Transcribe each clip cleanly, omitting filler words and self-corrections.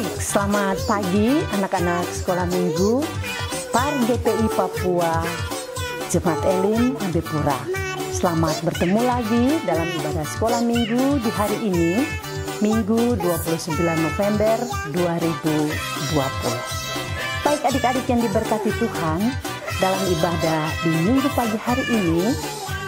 Baik, selamat pagi anak-anak sekolah minggu Par GPI Papua Jemaat Elim Ambipura. Selamat bertemu lagi dalam ibadah sekolah minggu di hari ini, Minggu 29 November 2020. Baik adik-adik yang diberkati Tuhan, dalam ibadah di minggu pagi hari ini,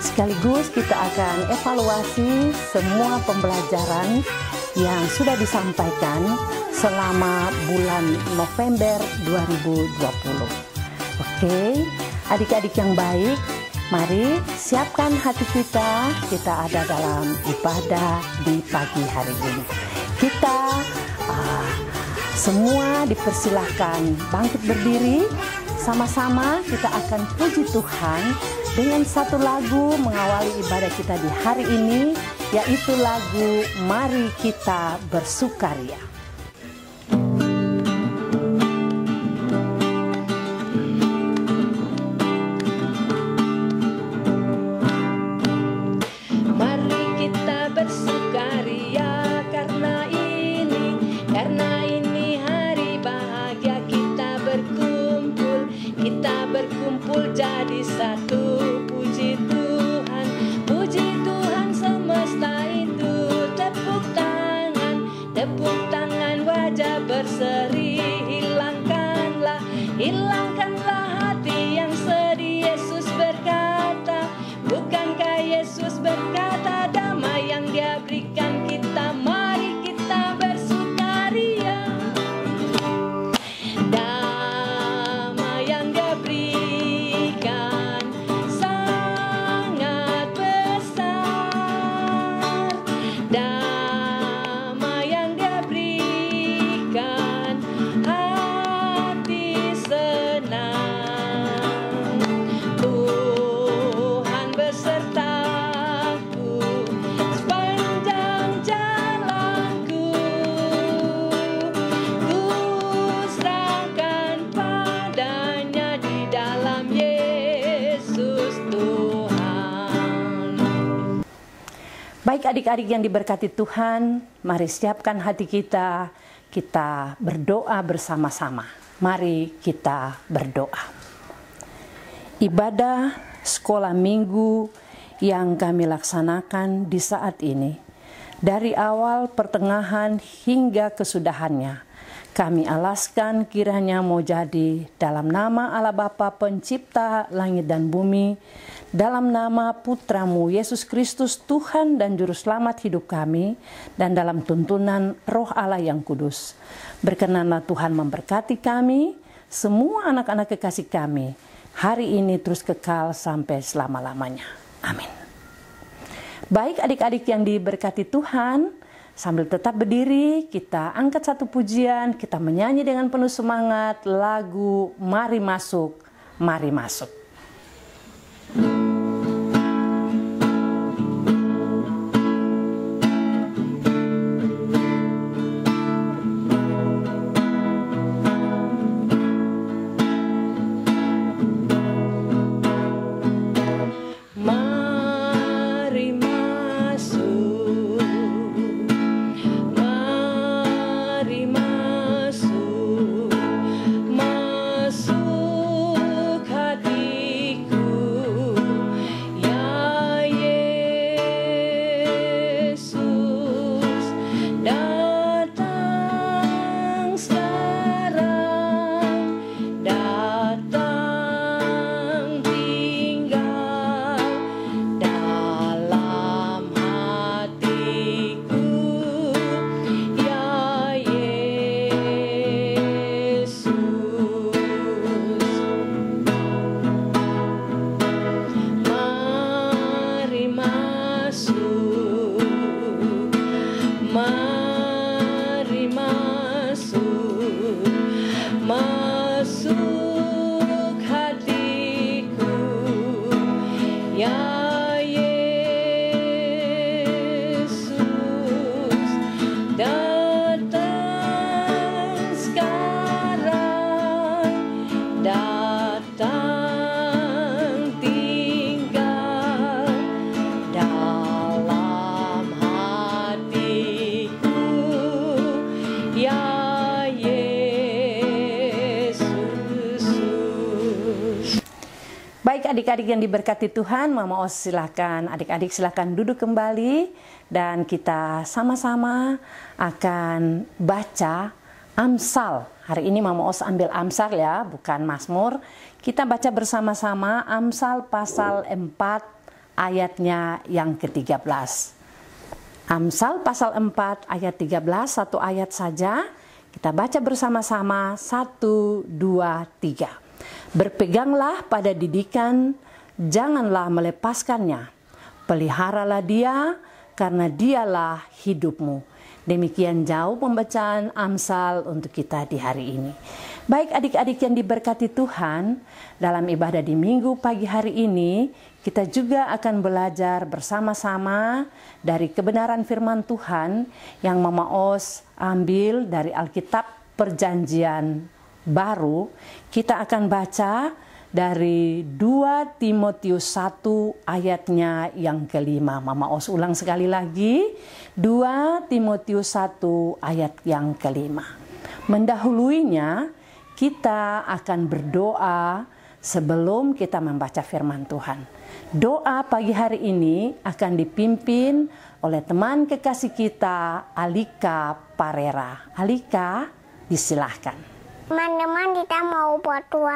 sekaligus kita akan evaluasi semua pembelajaran yang sudah disampaikan selama bulan November 2020. Oke, adik-adik yang baik, mari siapkan hati kita. Kita ada dalam ibadah di pagi hari ini. Kita semua dipersilahkan bangkit berdiri. Sama-sama kita akan puji Tuhan dengan satu lagu mengawali ibadah kita di hari ini, yaitu lagu Mari Kita Bersukaria. Mari kita bersukaria karena ini hari bahagia, kita berkumpul jadi satu. Puji Tuhan semesta itu. Tepuk tangan wajah berseri. Hilangkanlah hati yang sedih. Yesus berkata, bukankah Yesus berkata, damai yang Dia berikan kita, mari kita bersukaria. Damai yang Dia berikan sangat besar. Damai yang Dia berikan, hati senang. Tuhan besertaku sepanjang jalanku. Ku serahkan padanya di dalam Yesus Tuhan. Baik adik-adik yang diberkati Tuhan, mari siapkan hati kita. Kita berdoa bersama-sama. Mari kita berdoa. Ibadah sekolah minggu yang kami laksanakan di saat ini, dari awal, pertengahan, hingga kesudahannya, kami alaskan kiranya mau jadi dalam nama Allah Bapa Pencipta langit dan bumi, dalam nama Putramu Yesus Kristus Tuhan dan Juru Selamat hidup kami, dan dalam tuntunan Roh Allah yang kudus. Berkenanlah Tuhan memberkati kami, semua anak-anak kekasih kami, hari ini terus kekal sampai selama-lamanya. Amin. Baik adik-adik yang diberkati Tuhan, sambil tetap berdiri, kita angkat satu pujian, kita menyanyi dengan penuh semangat lagu Mari Masuk, Mari Masuk. Mari masuk, mari masuk, masuk hati adik-adik yang diberkati Tuhan, Mama Os silakan, adik-adik silakan duduk kembali dan kita sama-sama akan baca Amsal. Hari ini Mama Os ambil Amsal ya, bukan Mazmur. Kita baca bersama-sama Amsal pasal 4 ayatnya yang ke-13. Amsal pasal 4 ayat 13, satu ayat saja. Kita baca bersama-sama, 1, 2, 3. Berpeganglah pada didikan, janganlah melepaskannya. Peliharalah dia, karena dialah hidupmu. Demikian jauh pembacaan Amsal untuk kita di hari ini. Baik adik-adik yang diberkati Tuhan, dalam ibadah di minggu pagi hari ini, kita juga akan belajar bersama-sama dari kebenaran firman Tuhan yang Mama Os ambil dari Alkitab Perjanjian Baru. Kita akan baca dari 2 Timotius 1 ayatnya yang kelima. Mama Os ulang sekali lagi, 2 Timotius 1 ayat yang kelima. Mendahuluinya, kita akan berdoa sebelum kita membaca firman Tuhan. Doa pagi hari ini akan dipimpin oleh teman kekasih kita, Alika Parera. Alika, disilahkan. Teman-teman, kita mau buat doa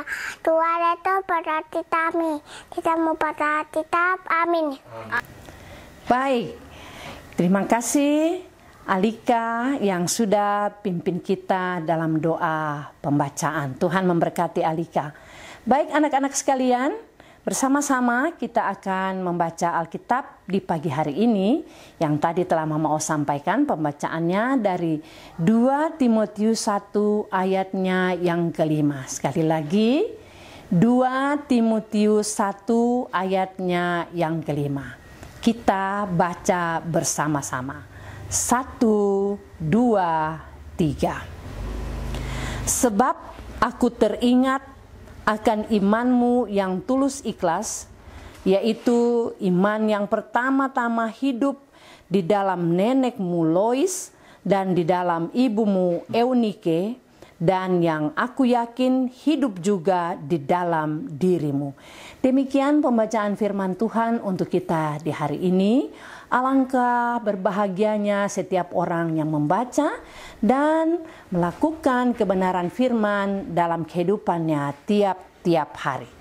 itu berarti kami. Kita mau baca kitab, amin. Baik, terima kasih Alika yang sudah pimpin kita dalam doa pembacaan. Tuhan memberkati Alika. Baik anak-anak sekalian, bersama-sama kita akan membaca Alkitab di pagi hari ini yang tadi telah Mama Os sampaikan pembacaannya dari 2 Timotius 1 ayatnya yang kelima. Sekali lagi, 2 Timotius 1 ayatnya yang kelima. Kita baca bersama-sama. 1, 2, 3. Sebab aku teringat akan imanmu yang tulus ikhlas, yaitu iman yang pertama-tama hidup di dalam nenekmu Lois dan di dalam ibumu Eunike, dan yang aku yakin hidup juga di dalam dirimu. Demikian pembacaan firman Tuhan untuk kita di hari ini. Alangkah berbahagianya setiap orang yang membaca dan melakukan kebenaran firman dalam kehidupannya tiap-tiap hari.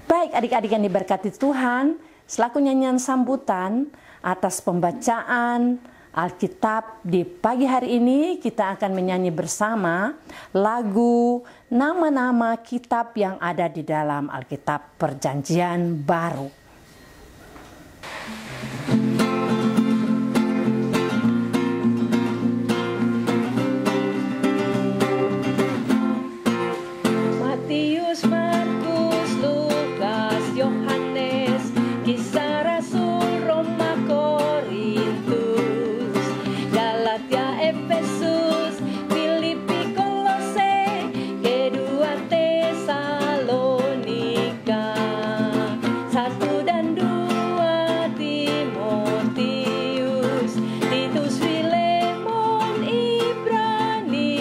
Baik adik-adik yang diberkati Tuhan, selaku nyanyian sambutan atas pembacaan Alkitab di pagi hari ini, kita akan menyanyi bersama lagu nama-nama kitab yang ada di dalam Alkitab Perjanjian Baru. Matius, Markus, Lukas, Yohanes, Kisah Rasul, Roma, Korintus, Galatia, Efesus, Filipi, Kolose, kedua Tesalonika, 1 dan 2 Timotius, Titus, Filemon, Ibrani,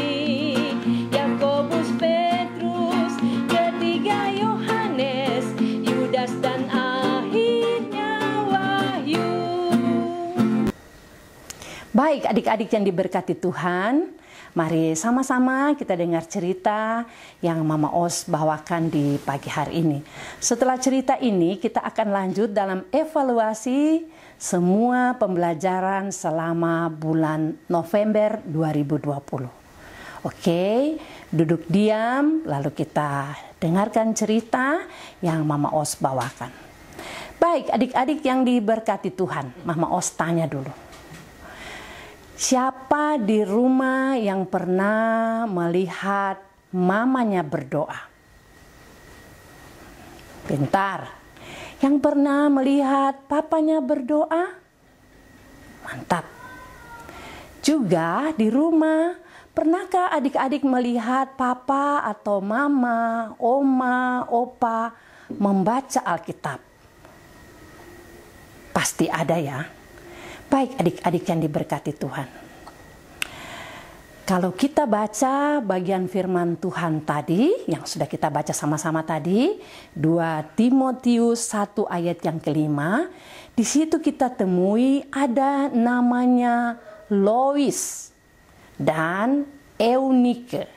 Yakobus, Petrus, ketiga Yohanes, Yudas, dan akhirnya Wahyu. Baik adik-adik yang diberkati Tuhan, mari sama-sama kita dengar cerita yang Mama Os bawakan di pagi hari ini. Setelah cerita ini kita akan lanjut dalam evaluasi semua pembelajaran selama bulan November 2020. Oke, duduk diam lalu kita dengarkan cerita yang Mama Os bawakan. Baik adik-adik yang diberkati Tuhan, Mama Os tanya dulu. Siapa di rumah yang pernah melihat mamanya berdoa? Pintar. Yang pernah melihat papanya berdoa? Mantap. Juga di rumah, pernahkah adik-adik melihat papa atau mama, oma, opa membaca Alkitab? Pasti ada ya. Baik adik-adik yang diberkati Tuhan. Kalau kita baca bagian firman Tuhan tadi, yang sudah kita baca sama-sama tadi, 2 Timotius 1 ayat yang kelima, di situ kita temui ada namanya Lois dan Eunike.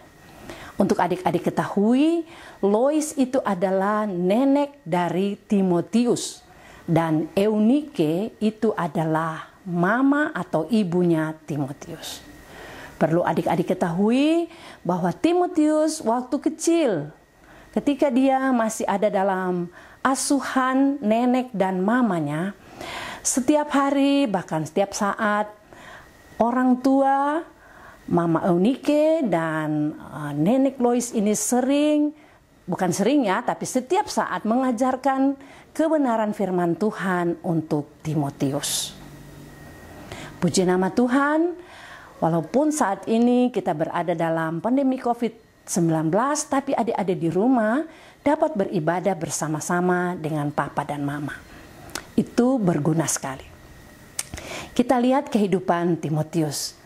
Untuk adik-adik ketahui, Lois itu adalah nenek dari Timotius, dan Eunike itu adalah mama atau ibunya Timotius. Perlu adik-adik ketahui bahwa Timotius waktu kecil, ketika dia masih ada dalam asuhan nenek dan mamanya, setiap hari bahkan setiap saat orang tua Mama Eunike dan nenek Lois ini bukan sering ya, tapi setiap saat mengajarkan kebenaran firman Tuhan untuk Timotius. Puji nama Tuhan. Walaupun saat ini kita berada dalam pandemi COVID-19, tapi adik-adik di rumah dapat beribadah bersama-sama dengan papa dan mama. Itu berguna sekali. Kita lihat kehidupan Timotius.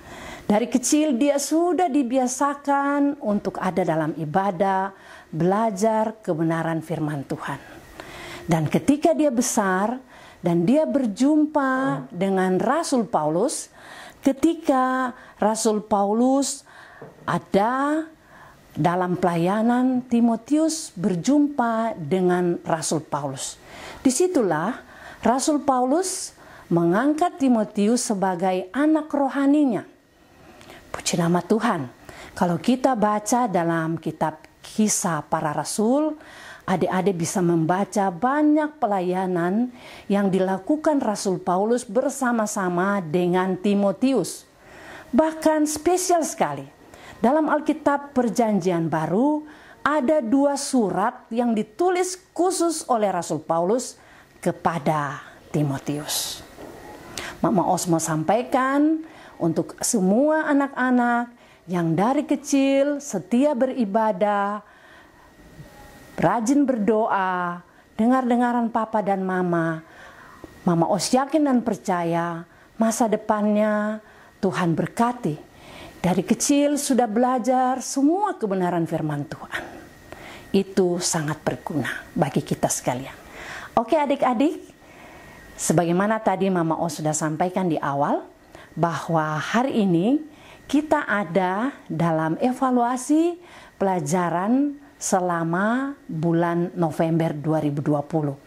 Dari kecil dia sudah dibiasakan untuk ada dalam ibadah, belajar kebenaran firman Tuhan. Dan ketika dia besar dan dia berjumpa dengan Rasul Paulus, ketika Rasul Paulus ada dalam pelayanan, Timotius berjumpa dengan Rasul Paulus. Disitulah Rasul Paulus mengangkat Timotius sebagai anak rohaninya. Puji nama Tuhan. Kalau kita baca dalam kitab Kisah Para Rasul, adik-adik bisa membaca banyak pelayanan yang dilakukan Rasul Paulus bersama-sama dengan Timotius. Bahkan spesial sekali, dalam Alkitab Perjanjian Baru ada 2 surat yang ditulis khusus oleh Rasul Paulus kepada Timotius. Mama Os mau sampaikan untuk semua anak-anak yang dari kecil setia beribadah, rajin berdoa, dengar-dengaran papa dan mama. Mama Os yakin dan percaya masa depannya Tuhan berkati. Dari kecil sudah belajar semua kebenaran firman Tuhan. Itu sangat berguna bagi kita sekalian. Oke adik-adik, sebagaimana tadi Mama Os sudah sampaikan di awal, bahwa hari ini kita ada dalam evaluasi pelajaran selama bulan November 2020.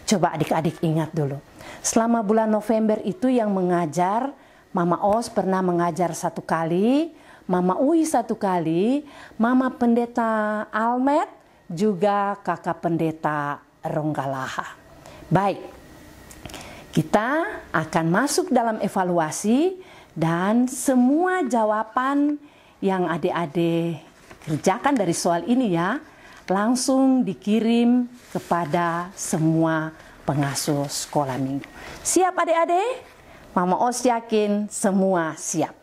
Coba adik-adik ingat dulu. Selama bulan November itu yang mengajar, Mama Os pernah mengajar 1 kali, Mama Uwi 1 kali, Mama Pendeta Almet, juga Kakak Pendeta Ronggalaha. Baik, kita akan masuk dalam evaluasi dan semua jawaban yang adik-adik kerjakan dari soal ini ya, langsung dikirim kepada semua pengasuh sekolah minggu. Siap adik-adik? Mama Os yakin semua siap.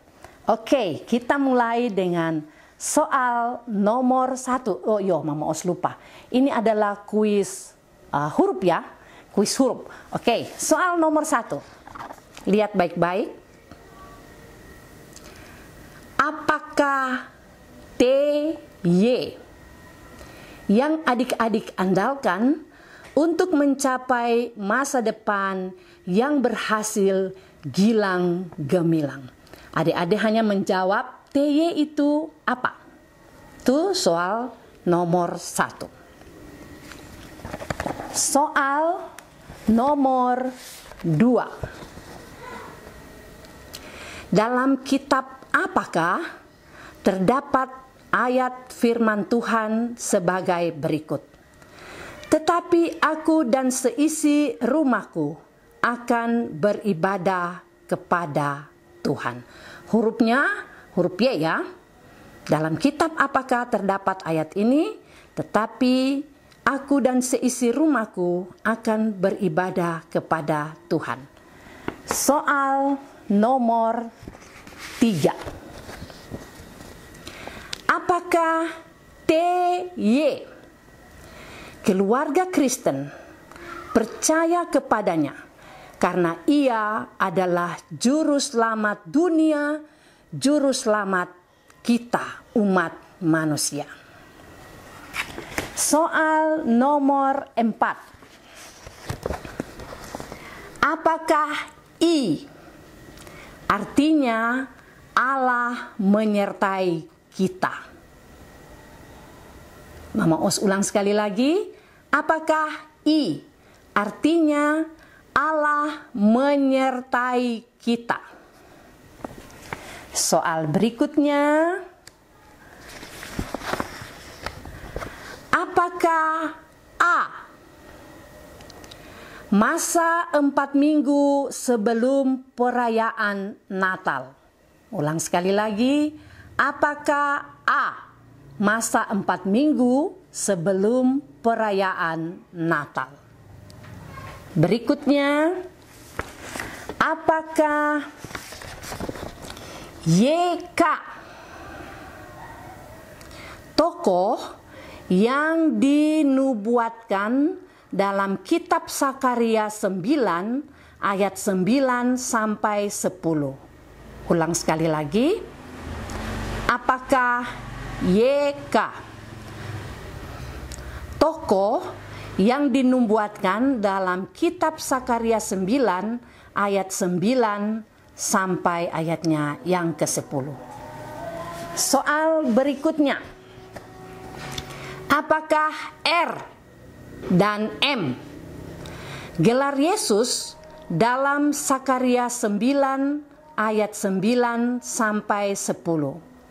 Oke, kita mulai dengan soal nomor 1. Oh iya, Mama Os lupa. Ini adalah kuis huruf ya. Kuis huruf. Oke, soal nomor 1. Lihat baik-baik. Apakah TY yang adik-adik andalkan untuk mencapai masa depan yang berhasil gilang gemilang? Adik-adik hanya menjawab TY itu apa? Itu soal nomor 1. Soal nomor 2. Dalam kitab apakah terdapat ayat firman Tuhan sebagai berikut? Tetapi aku dan seisi rumahku akan beribadah kepada Tuhan. Hurufnya huruf Y ya. Dalam kitab apakah terdapat ayat ini? Tetapi aku dan seisi rumahku akan beribadah kepada Tuhan. Soal nomor 3. Apakah TY keluarga Kristen percaya kepadanya karena ia adalah juru selamat dunia, juru selamat kita umat manusia. Soal nomor 4. Apakah I artinya Allah menyertai kita? Mama Os ulang sekali lagi. Apakah I artinya Allah menyertai kita? Soal berikutnya. Apakah A masa 4 minggu sebelum perayaan Natal? Ulang sekali lagi. Apakah A masa 4 minggu sebelum perayaan Natal? Berikutnya, apakah YK tokoh yang dinubuatkan dalam kitab Sakaria 9 ayat 9 sampai 10? Ulang sekali lagi. Apakah YK tokoh yang dinubuatkan dalam kitab Sakaria 9 ayat 9 sampai ayatnya yang ke-10? Soal berikutnya. Apakah R dan M gelar Yesus dalam Sakaria 9 ayat 9 sampai 10?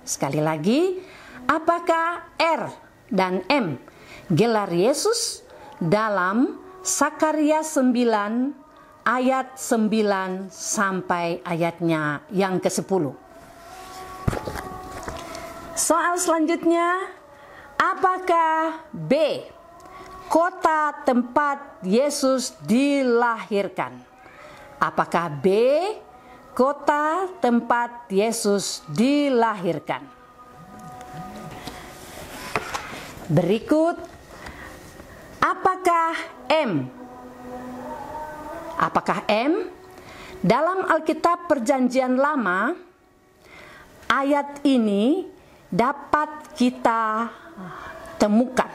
Sekali lagi, apakah R dan M gelar Yesus dalam Sakaria 9 ayat 9 sampai ayatnya yang ke-10? Soal selanjutnya, apakah B kota tempat Yesus dilahirkan? Apakah B kota tempat Yesus dilahirkan? Berikut, apakah M? Apakah M? Dalam Alkitab Perjanjian Lama, ayat ini dapat kita temukan.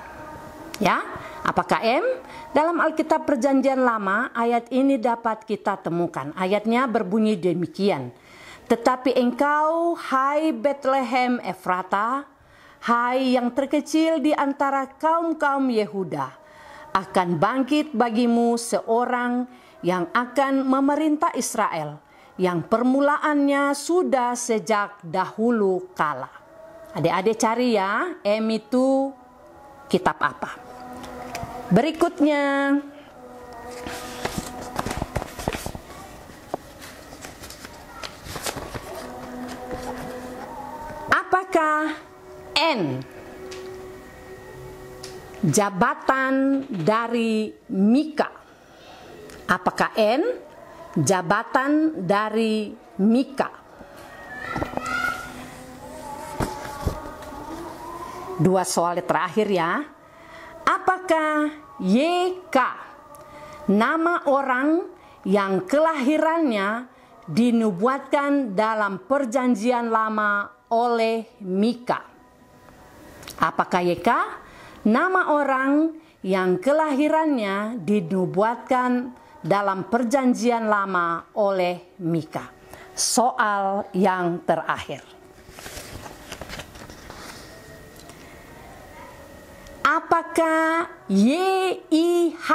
Ya, apakah M? Dalam Alkitab Perjanjian Lama, ayat ini dapat kita temukan. Ayatnya berbunyi demikian. Tetapi engkau, hai Bethlehem Efrata, hai yang terkecil di antara kaum-kaum Yehuda, akan bangkit bagimu seorang yang akan memerintah Israel, yang permulaannya sudah sejak dahulu kala. Adik-adik cari ya, M itu kitab apa? Berikutnya, apakah N jabatan dari Mika? Apakah N jabatan dari Mika? Dua soal terakhir ya. Apakah YK nama orang yang kelahirannya dinubuatkan dalam Perjanjian Lama oleh Mika? Apakah YK nama orang yang kelahirannya dinubuatkan dalam Perjanjian Lama oleh Mika? Soal yang terakhir. Apakah YIH?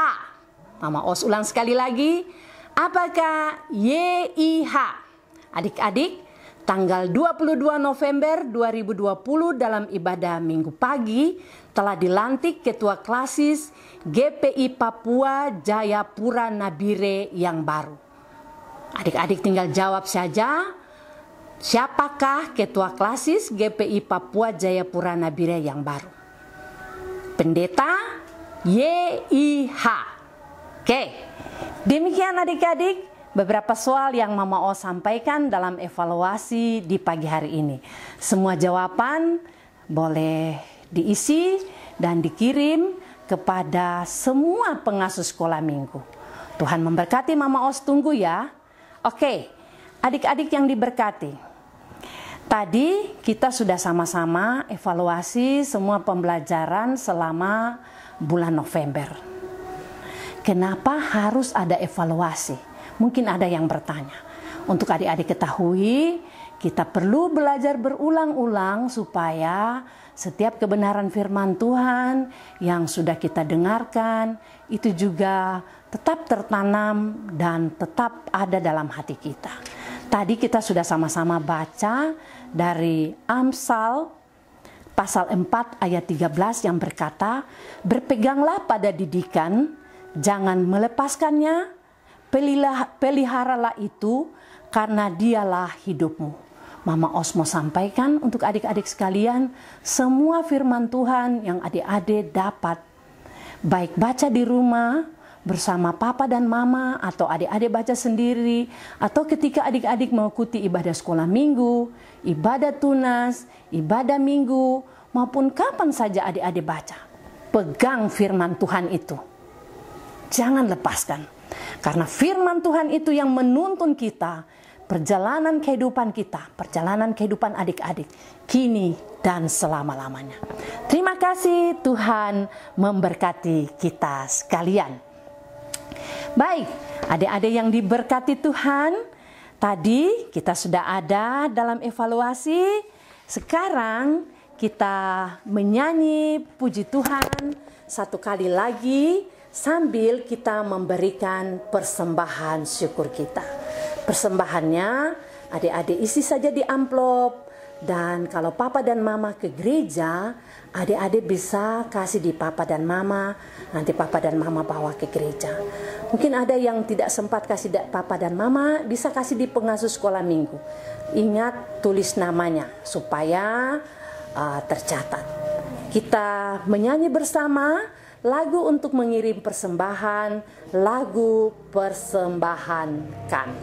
Mama Os ulang sekali lagi. Apakah YIH? Adik-adik, tanggal 22 November 2020 dalam ibadah Minggu pagi telah dilantik Ketua Klasis GPI Papua Jayapura Nabire yang baru. Adik-adik tinggal jawab saja, siapakah Ketua Klasis GPI Papua Jayapura Nabire yang baru? Pendeta YIH. Oke, demikian adik-adik beberapa soal yang Mama O sampaikan dalam evaluasi di pagi hari ini. Semua jawaban boleh diisi dan dikirim kepada semua pengasuh sekolah minggu. Tuhan memberkati. Mama Os tunggu ya. Oke, adik-adik yang diberkati. Tadi kita sudah sama-sama evaluasi semua pembelajaran selama bulan November. Kenapa harus ada evaluasi? Mungkin ada yang bertanya. Untuk adik-adik ketahui, kita perlu belajar berulang-ulang supaya setiap kebenaran firman Tuhan yang sudah kita dengarkan itu juga tetap tertanam dan tetap ada dalam hati kita. Tadi kita sudah sama-sama baca dari Amsal pasal 4 ayat 13 yang berkata, "Berpeganglah pada didikan, jangan melepaskannya, peliharalah itu karena dialah hidupmu." Mama Osmo sampaikan untuk adik-adik sekalian, semua firman Tuhan yang adik-adik dapat, baik baca di rumah, bersama papa dan mama, atau adik-adik baca sendiri, atau ketika adik-adik mengikuti ibadah sekolah minggu, ibadah tunas, ibadah minggu, maupun kapan saja adik-adik baca. Pegang firman Tuhan itu. Jangan lepaskan. Karena firman Tuhan itu yang menuntun kita, perjalanan kehidupan kita, perjalanan kehidupan adik-adik, kini dan selama-lamanya. Terima kasih, Tuhan memberkati kita sekalian. Baik, adik-adik yang diberkati Tuhan, tadi kita sudah ada dalam evaluasi. Sekarang kita menyanyi puji Tuhan satu kali lagi sambil kita memberikan persembahan syukur kita. Persembahannya adik-adik isi saja di amplop, dan kalau papa dan mama ke gereja, adik-adik bisa kasih di papa dan mama, nanti papa dan mama bawa ke gereja. Mungkin ada yang tidak sempat kasih papa dan mama, bisa kasih di pengasuh sekolah minggu. Ingat tulis namanya supaya tercatat. Kita menyanyi bersama lagu untuk mengirim persembahan, lagu persembahan kami.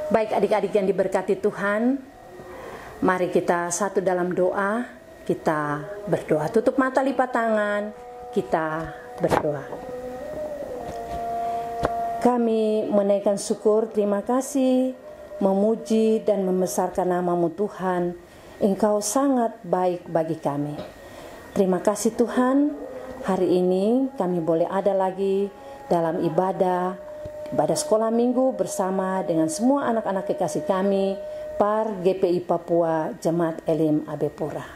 Baik adik-adik yang diberkati Tuhan, mari kita satu dalam doa, kita berdoa. Tutup mata, lipat tangan, kita berdoa. Kami menaikkan syukur, terima kasih, memuji dan membesarkan nama-Mu Tuhan. Engkau sangat baik bagi kami. Terima kasih Tuhan, hari ini kami boleh ada lagi dalam ibadah sekolah minggu bersama dengan semua anak-anak kekasih kami, Par GPI Papua Jemaat Elim Abepura.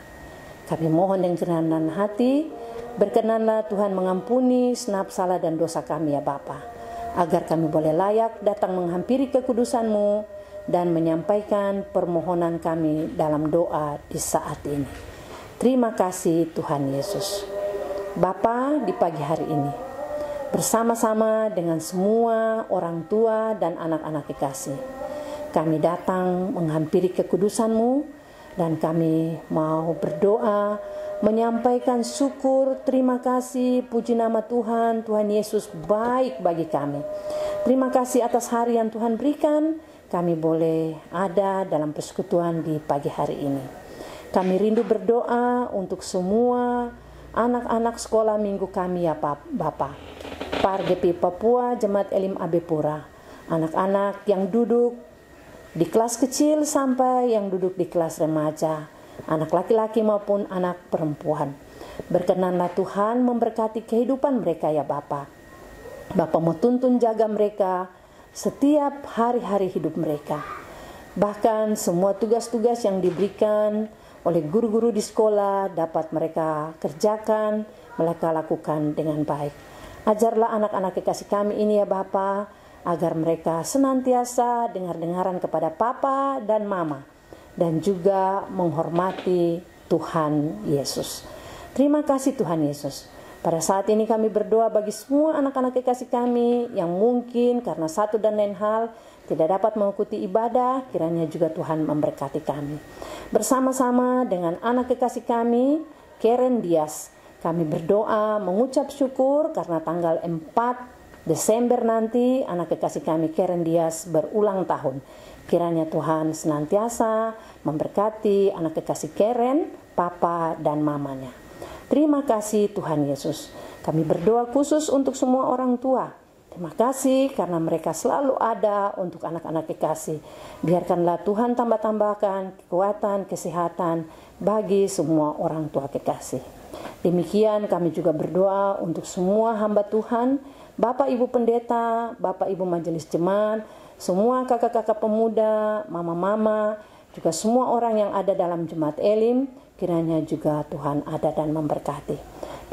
Kami mohon dengan kerendahan hati, berkenanlah Tuhan mengampuni senap salah dan dosa kami ya Bapa, agar kami boleh layak datang menghampiri kekudusan-Mu dan menyampaikan permohonan kami dalam doa di saat ini. Terima kasih Tuhan Yesus. Bapa, di pagi hari ini, bersama-sama dengan semua orang tua dan anak-anak kekasih, kami datang menghampiri kekudusan-Mu dan kami mau berdoa menyampaikan syukur, terima kasih, puji nama Tuhan. Tuhan Yesus baik bagi kami. Terima kasih atas hari yang Tuhan berikan, kami boleh ada dalam persekutuan di pagi hari ini. Kami rindu berdoa untuk semua anak-anak sekolah minggu kami ya Bapak. Pargepi Papua, Jemaat Elim Abepura, anak-anak yang duduk di kelas kecil sampai yang duduk di kelas remaja, anak laki-laki maupun anak perempuan. Berkenanlah Tuhan memberkati kehidupan mereka ya Bapa. Bapa mau tuntun jaga mereka setiap hari-hari hidup mereka. Bahkan semua tugas-tugas yang diberikan oleh guru-guru di sekolah dapat mereka kerjakan, mereka lakukan dengan baik. Ajarlah anak-anak kekasih kami ini ya Bapa, agar mereka senantiasa dengar-dengaran kepada Papa dan Mama, dan juga menghormati Tuhan Yesus. Terima kasih Tuhan Yesus. Pada saat ini kami berdoa bagi semua anak-anak kekasih kami yang mungkin karena satu dan lain hal tidak dapat mengikuti ibadah, kiranya juga Tuhan memberkati kami. Bersama-sama dengan anak kekasih kami, Karen Dias, kami berdoa mengucap syukur karena tanggal 4 Desember nanti anak kekasih kami Karen Dias berulang tahun. Kiranya Tuhan senantiasa memberkati anak kekasih Karen, Papa dan mamanya. Terima kasih Tuhan Yesus. Kami berdoa khusus untuk semua orang tua. Terima kasih karena mereka selalu ada untuk anak-anak kekasih. Biarkanlah Tuhan tambah-tambahkan kekuatan, kesehatan bagi semua orang tua kekasih. Demikian kami juga berdoa untuk semua hamba Tuhan, Bapak Ibu Pendeta, Bapak Ibu Majelis Jemaat, semua kakak-kakak pemuda, mama-mama, juga semua orang yang ada dalam Jemaat Elim, kiranya juga Tuhan ada dan memberkati.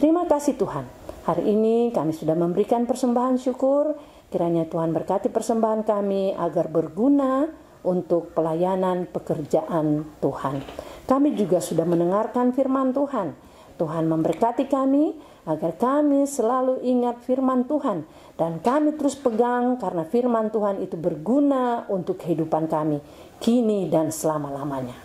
Terima kasih Tuhan. Hari ini kami sudah memberikan persembahan syukur. Kiranya Tuhan berkati persembahan kami agar berguna untuk pelayanan pekerjaan Tuhan. Kami juga sudah mendengarkan firman Tuhan. Tuhan memberkati kami agar kami selalu ingat firman Tuhan. Dan kami terus pegang karena firman Tuhan itu berguna untuk kehidupan kami kini dan selama-lamanya.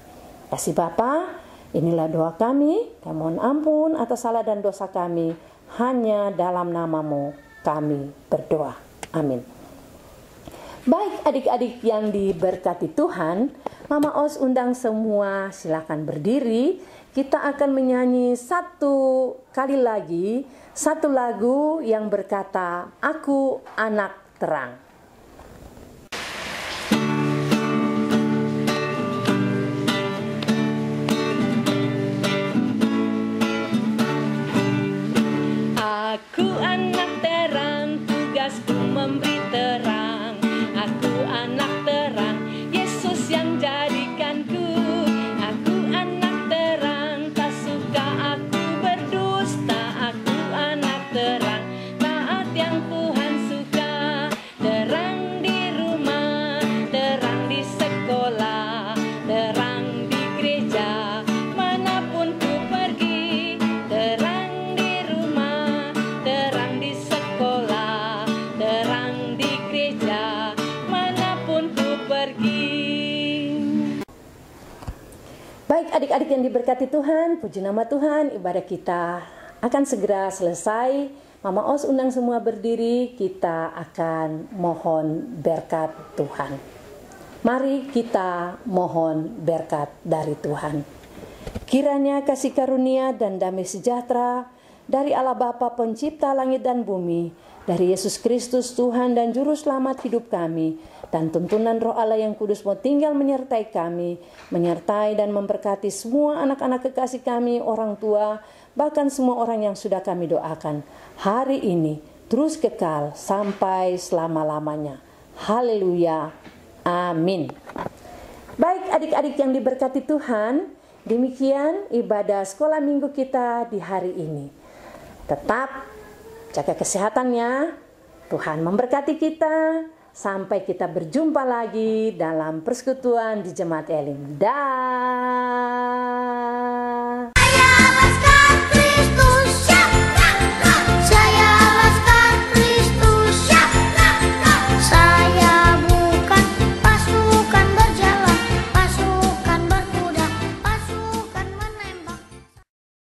Kasih Bapa, inilah doa kami. Kami mohon ampun atas salah dan dosa kami. Hanya dalam nama-Mu kami berdoa. Amin. Baik adik-adik yang diberkati Tuhan, Mama Os undang semua silakan berdiri. Kita akan menyanyi satu kali lagi satu lagu yang berkata, Aku Anak Terang. Aku anak terang, tugasku memberi terang. Aku anak terang, Yesus yang jadikanku. Aku anak terang, tak suka aku berdusta. Aku anak terang, taat yang Tuhan suka. Terang di rumah, terang di sekolah, terang di gereja, manapun ku pergi. Terang di rumah, terang di sekolah, terang di gereja, manapun ku pergi. Baik adik-adik yang diberkati Tuhan, puji nama Tuhan, ibadah kita akan segera selesai. Mama Os undang semua berdiri, kita akan mohon berkat Tuhan. Mari kita mohon berkat dari Tuhan. Kiranya kasih karunia dan damai sejahtera dari Allah Bapa pencipta langit dan bumi, dari Yesus Kristus Tuhan dan Juru Selamat hidup kami, dan tuntunan Roh Allah yang kudus mau tinggal menyertai kami, menyertai dan memberkati semua anak-anak kekasih kami, orang tua, bahkan semua orang yang sudah kami doakan hari ini, terus kekal sampai selama-lamanya. Haleluya. Amin. Baik adik-adik yang diberkati Tuhan, demikian ibadah sekolah minggu kita di hari ini. Tetap jaga kesehatannya. Tuhan memberkati kita. Sampai kita berjumpa lagi dalam persekutuan di Jemaat Elim. Dah.